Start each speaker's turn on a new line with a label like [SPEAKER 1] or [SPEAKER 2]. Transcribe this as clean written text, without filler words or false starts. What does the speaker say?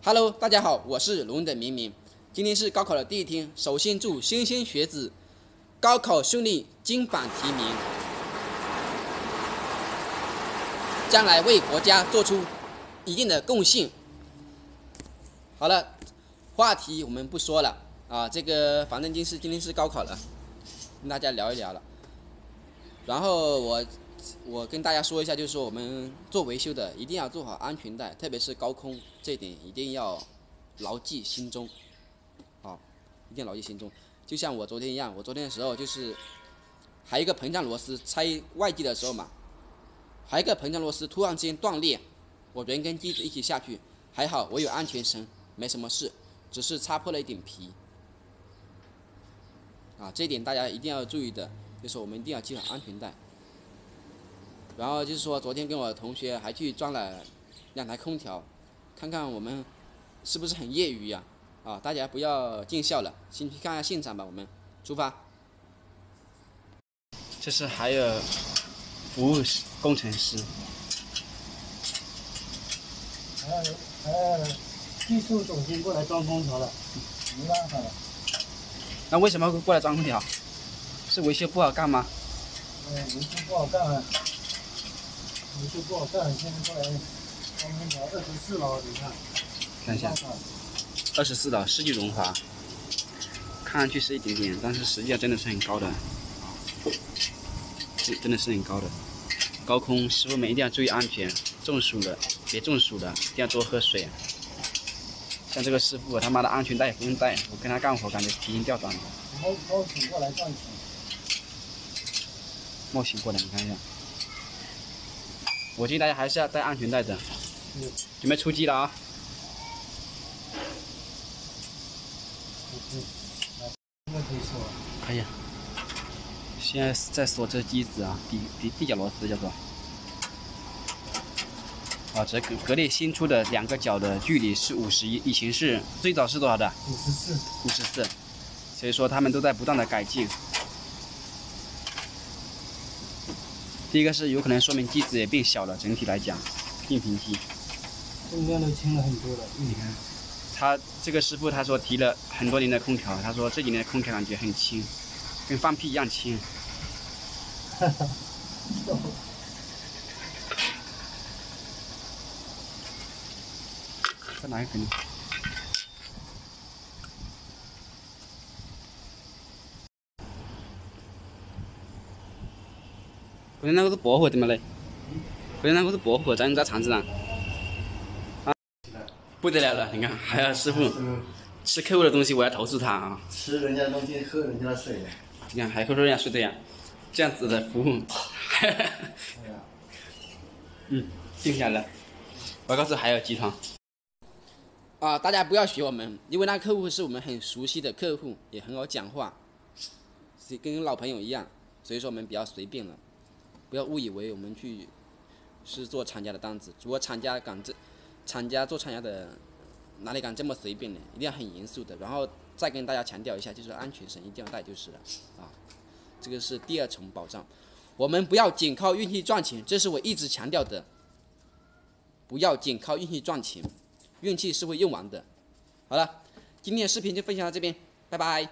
[SPEAKER 1] Hello，大家好，我是龙的明明。今天是高考的第一天，首先祝莘莘学子高考顺利，金榜题名，将来为国家做出一定的贡献。好了，话题我们不说了啊，这个反正今天是高考了，跟大家聊一聊了。然后我跟大家说一下，就是说我们做维修的一定要做好安全带，特别是高空，这一点一定要牢记心中，好，一定要牢记心中。就像我昨天一样，我昨天的时候就是还有一个膨胀螺丝拆外机的时候嘛，还有一个膨胀螺丝突然之间断裂，我人跟机子一起下去，还好我有安全绳，没什么事，只是擦破了一点皮。啊，这一点大家一定要注意的，就是我们一定要系好安全带。然后就是说，昨天跟我同学还去装了2台空调，看看我们是不是很业余呀？啊，大家不要见笑了，先去看看现场吧。我们出发。这是还有服务工程师，
[SPEAKER 2] 技术总监过来装空调了，没办法了。
[SPEAKER 1] 那为什么会过来装空调？是维修不好干吗？
[SPEAKER 2] 维修不好干啊。维修不好干，现在过来装空调24楼，你看。
[SPEAKER 1] 看一下，24楼世纪荣华，看上去是一点点，但是实际上真的是很高的，真的是很高的。高空师傅们一定要注意安全，中暑了别中暑了，一定要多喝水。像这个师傅，他妈的安全带也不用带，我跟他干活感觉提心吊胆的。
[SPEAKER 2] 冒醒过来赚钱。
[SPEAKER 1] 冒醒过来，你看一下。我建议大家还是要带安全带的。准备出击了啊！可以。现在在锁这机子啊，地脚螺丝叫做。啊，这格力新出的2个角的距离是51，以前是最早是多少的？54。所以说他们都在不断的改进。第一个是有可能说明机子也变小了，整体来讲，变频机。
[SPEAKER 2] 重量都轻了很多了。
[SPEAKER 1] 你看，他这个师傅他说提了很多年的空调，他说这几年的空调感觉很轻，跟放屁一样轻。
[SPEAKER 2] 哈哈。
[SPEAKER 1] 再拿一根。昨天那个是薄荷怎么嘞？昨天那个是薄荷，咱肠子上。啊，不得了了！你看，还有师傅吃客户的东西，我要投诉他啊！
[SPEAKER 2] 吃人家东西，喝人家的水。
[SPEAKER 1] 你看，还喝人家水的呀？这样子的服务，定下来。我告诉还有集团。啊，大家不要学我们，因为那客户是我们很熟悉的客户，也很好讲话，跟老朋友一样，所以说我们比较随便了。不要误以为我们是做厂家的单子，如果厂家做厂家的，哪里敢这么随便呢？一定要很严肃的。然后再跟大家强调一下，就是安全绳一定要带就是了啊，这个是第2重保障。我们不要仅靠运气赚钱，这是我一直强调的。不要仅靠运气赚钱，运气是会用完的。好了，今天的视频就分享到这边，拜拜。